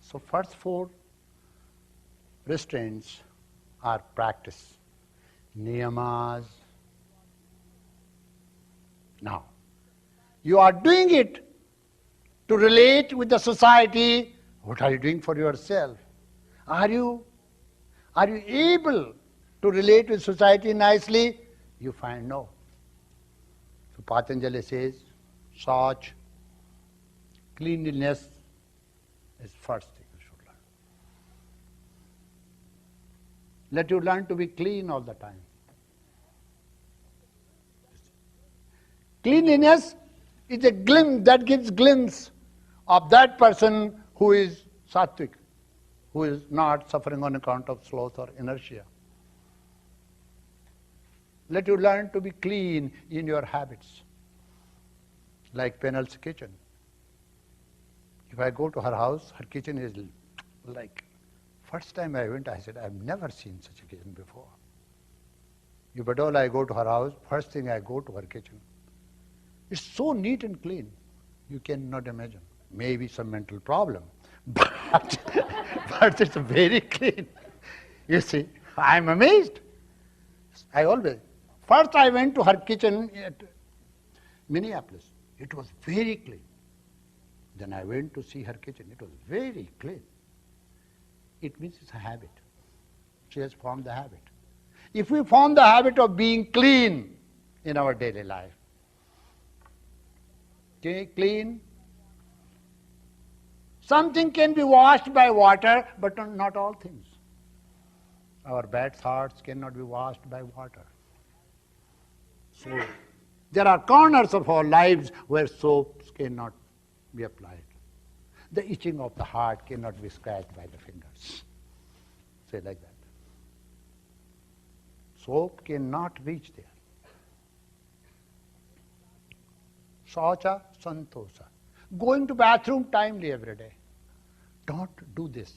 So first four restraints are practice, niyamas. Now, you are doing it to relate with the society. What are you doing for yourself? Are you able to relate with society nicely? You find no. So Patanjali says, Saucha, cleanliness is first thing you should learn. Let you learn to be clean all the time. Cleanliness is a glimpse that gives glimpse of that person who is sattvic, who is not suffering on account of sloth or inertia. Let you learn to be clean in your habits, like Penal's kitchen. If I go to her house, her kitchen is like, first time I went, I said, I've never seen such a kitchen before. If at all I go to her house, first thing I go to her kitchen. It's so neat and clean, you cannot imagine. Maybe some mental problem, but it's very clean. You see, I'm amazed. First I went to her kitchen at Minneapolis. It was very clean. Then I went to see her kitchen. It was very clean. It means it's a habit. She has formed the habit. If we form the habit of being clean in our daily life, okay, clean, something can be washed by water, but not all things. Our bad thoughts cannot be washed by water. So there are corners of our lives where soaps cannot be applied. The itching of the heart cannot be scratched by the fingers. Say like that. Soap cannot reach there. Saucha, Santosha. Going to bathroom timely every day. Don't do this.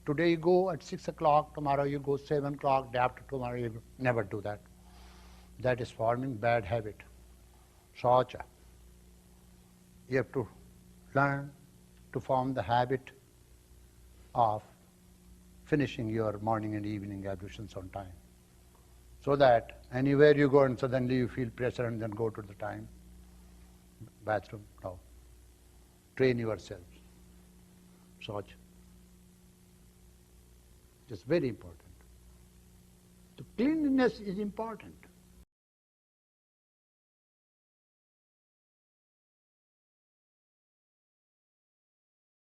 Today you go at 6 o'clock, tomorrow you go 7 o'clock, day after tomorrow you go. Never do that. That is forming bad habit. Saucha. You have to learn to form the habit of finishing your morning and evening ablutions on time. So that anywhere you go and suddenly you feel pressure and then go to the time. Bathroom, no. Train yourself. Saucha. It's very important. So cleanliness is important.